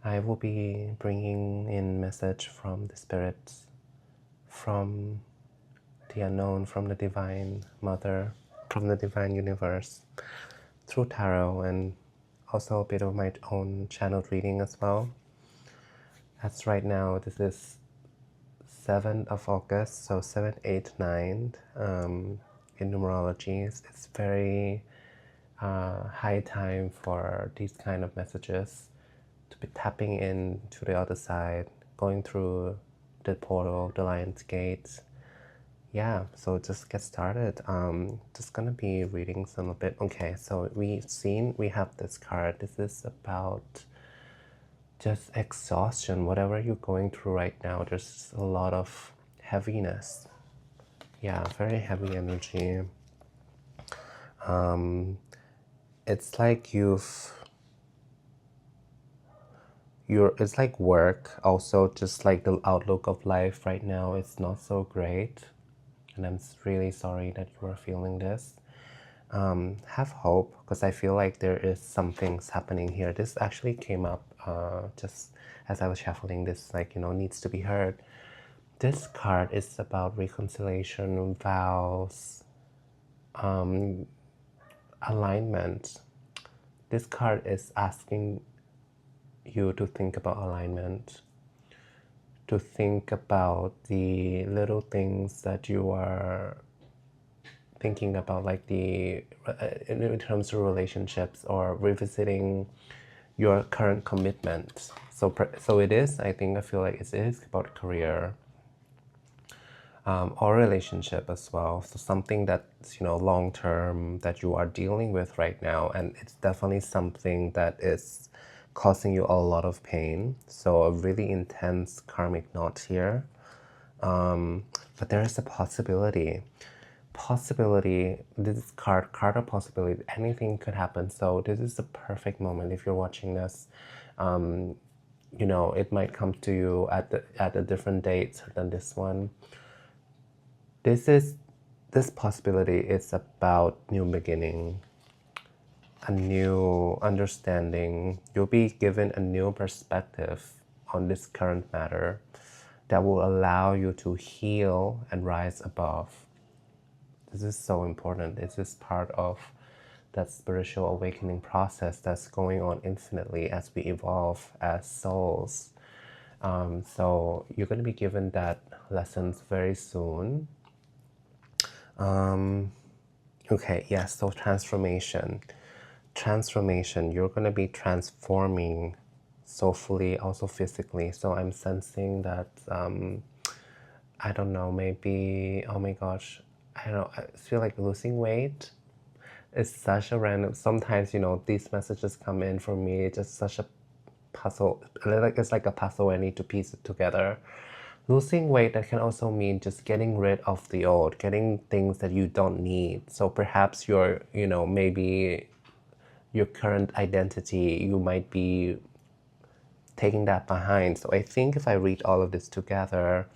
I will be bringing in message from the spirits, from the unknown, from the divine mother, from the divine universe, through tarot, and also a bit of my own channeled reading as well. As right now, this is 7th of August, so 7, 8, 9 in numerology. It's very high time for these kind of messages to be tapping in to the other side, going through the portal, the Lion's Gate. Yeah, so just get started. Just gonna be reading some of it. Okay, so we have this card. This is about just exhaustion, whatever you're going through right now. There's a lot of heaviness. Yeah, very heavy energy. It's like it's like work, also just like the outlook of life right now, it's not so great. And I'm really sorry that you are feeling this. Have hope, because I feel like there is some things happening here. This actually came up just as I was shuffling this, like, needs to be heard. This card is about reconciliation, vows, alignment. This card is asking you to think about alignment, to think about the little things that you are thinking about, like in terms of relationships, or revisiting your current commitment. So it is, I feel like it is about career, or relationship as well. So something that's, long term that you are dealing with right now, and it's definitely something that is causing you a lot of pain. So a really intense karmic knot here. But there is a possibility. This card of possibility, anything could happen. So this is the perfect moment if you're watching this. It might come to you at a different date than this one. This possibility is about new beginning, a new understanding. You'll be given a new perspective on this current matter that will allow you to heal and rise above. This is so important. This is part of that spiritual awakening process that's going on infinitely as we evolve as souls. So you're going to be given that lessons very soon. Okay, yes, so transformation. You're going to be transforming soulfully, also physically. So I'm sensing that, I don't know, maybe, oh my gosh, I don't know, I feel like losing weight is such a random, sometimes, these messages come in for me, it's just such a puzzle, it's like a puzzle, I need to piece it together. Losing weight, that can also mean just getting rid of the old, getting things that you don't need. So perhaps your, maybe your current identity, you might be taking that behind. So I think if I read all of this together,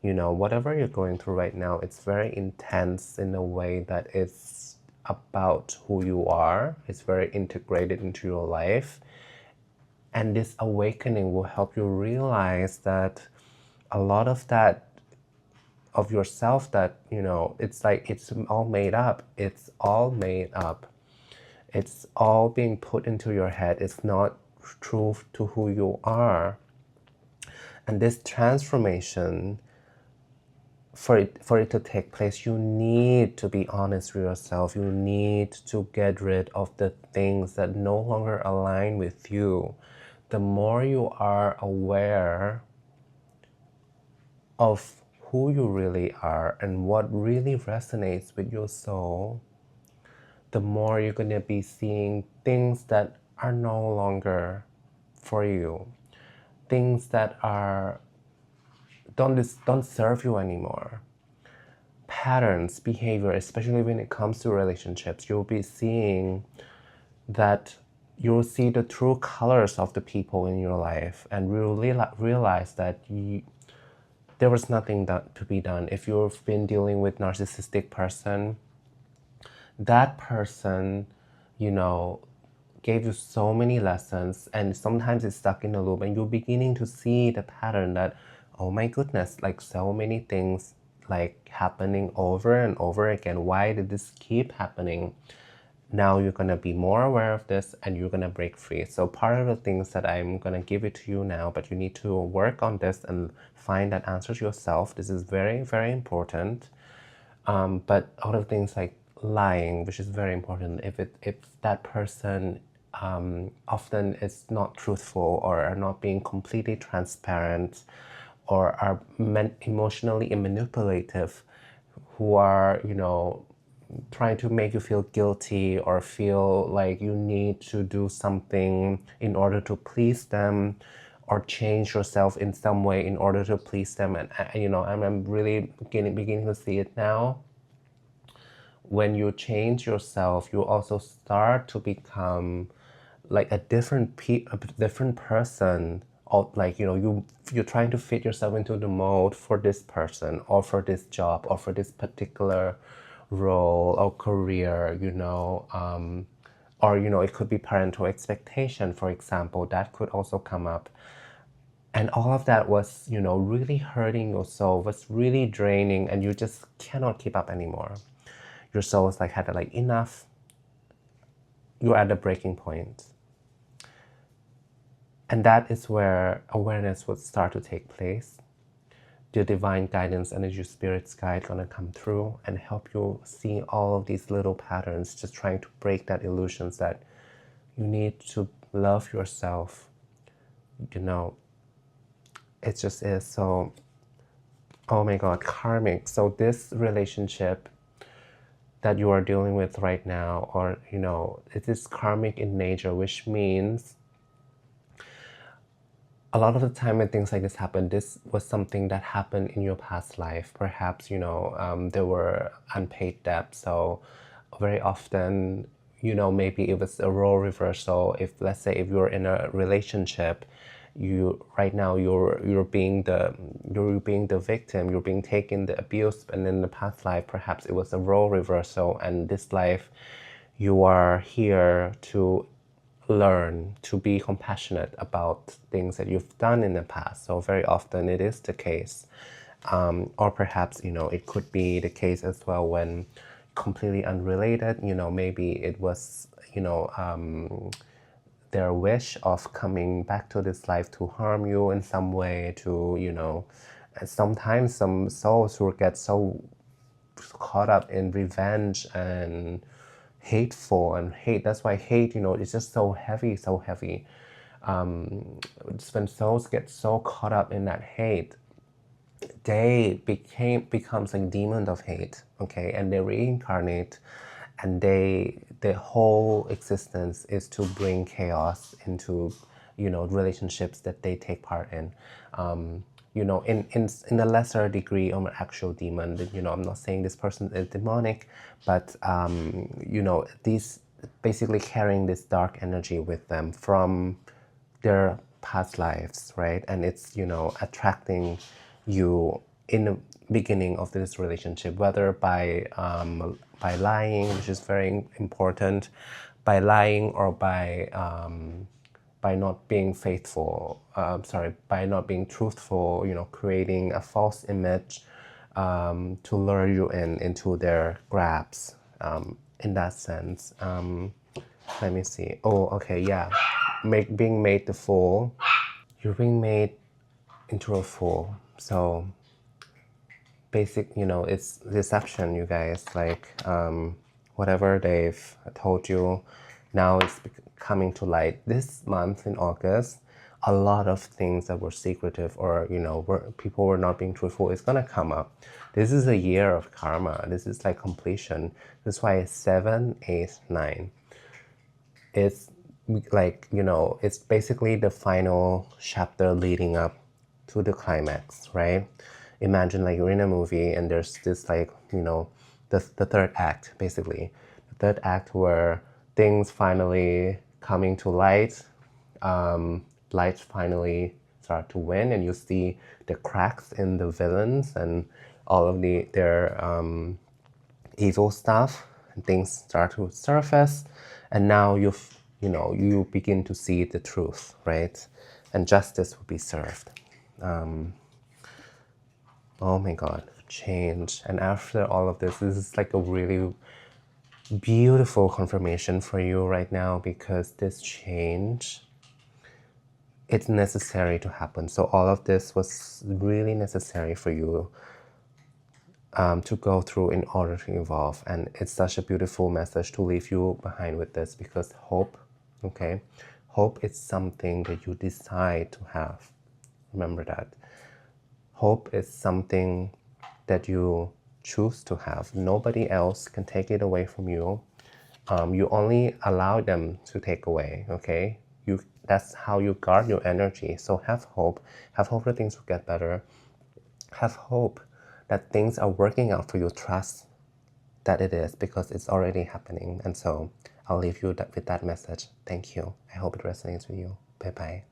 whatever you're going through right now, it's very intense in a way that it's about who you are. It's very integrated into your life. And this awakening will help you realize that a lot of that of yourself, that it's like it's all made up. It's all made up. It's all being put into your head. It's not true to who you are. And this transformation, for it to take place, you need to be honest with yourself. You need to get rid of the things that no longer align with you. The more you are aware of who you really are and what really resonates with your soul, the more you're going to be seeing things that are no longer for you, things that are don't serve you anymore. Patterns, behavior, especially when it comes to relationships, you'll be seeing that you'll see the true colors of the people in your life, and really realize that there was nothing to be done. If you've been dealing with narcissistic person, that person, gave you so many lessons, and sometimes it's stuck in a loop, and you're beginning to see the pattern that, oh my goodness, like so many things like happening over and over again. Why did this keep happening? Now you're gonna be more aware of this and you're gonna break free. So part of the things that I'm gonna give it to you now, but you need to work on this and find that answer to yourself. This is very, very important. But other things like lying, which is very important. If that person often is not truthful or are not being completely transparent, or are emotionally manipulative, who are, you know, trying to make you feel guilty or feel like you need to do something in order to please them, or change yourself in some way in order to please them. And you know, I'm really beginning to see it now. When you change yourself, you also start to become like a different person. Or like, you know, you're trying to fit yourself into the mold for this person or for this job or for this particular role or career, you know. Or, you know, it could be parental expectation, for example, that could also come up. And all of that was, you know, really hurting your soul, was really draining, and you just cannot keep up anymore. Your soul is like, had like enough. You're at the breaking point. And that is where awareness would start to take place. The divine guidance, energy, spirit's guide gonna come through and help you see all of these little patterns, just trying to break that illusions that you need to love yourself. You know, it just is. So, oh my God, karmic. So this relationship that you are dealing with right now, or, you know, it is karmic in nature, which means a lot of the time when things like this happen, this was something that happened in your past life. Perhaps, you know, there were unpaid debts. So very often, you know, maybe it was a role reversal. If, let's say, if you're in a relationship, you right now you're being the victim, you're being taken the abuse, and in the past life perhaps it was a role reversal, and this life you are here to learn to be compassionate about things that you've done in the past. So very often it is the case. Or perhaps, you know, it could be the case as well when completely unrelated, you know, maybe it was, you know, their wish of coming back to this life to harm you in some way, to, you know, and sometimes some souls who get so caught up in revenge and hateful and hate. That's why hate, you know, it's just so heavy, so heavy. Just when souls get so caught up in that hate, they becomes like demons of hate, okay, and they reincarnate, and their whole existence is to bring chaos into, you know, relationships that they take part in. You know, in a lesser degree of an actual demon. You know, I'm not saying this person is demonic, but you know, these basically carrying this dark energy with them from their past lives, right? And it's, you know, attracting you in the beginning of this relationship, whether by lying, which is very important, by lying, or by not being faithful, by not being truthful, you know, creating a false image to lure you into their grabs, in that sense. Let me see. Oh, okay, yeah. Being made the fool. You're being made into a fool. So basic, you know, it's deception, you guys. Like whatever they've told you, now it's coming to light. This month in August, a lot of things that were secretive, or, you know, people were not being truthful, is gonna come up. This is a year of karma. This is like completion. That's why it's 7, 8, 9. It's like, you know, it's basically the final chapter leading up to the climax, right? Imagine like you're in a movie and there's this, like, you know, the third act, basically. The third act where things finally coming to light, lights finally start to win, and you see the cracks in the villains and all of their evil stuff, and things start to surface, and now you begin to see the truth, right? And justice will be served. Oh my God, change. And after all of this is like a really beautiful confirmation for you right now, because this change, it's necessary to happen. So all of this was really necessary for you to go through in order to evolve. And it's such a beautiful message to leave you behind with this, because hope, okay? Hope is something that you decide to have. Remember that. Hope is something that you choose to have. Nobody else can take it away from you. You only allow them to take away, okay? That's how you guard your energy. So have hope. Have hope that things will get better. Have hope that things are working out for you. Trust that it is, because it's already happening. And so I'll leave you with that message. Thank you. I hope it resonates with you. Bye-bye.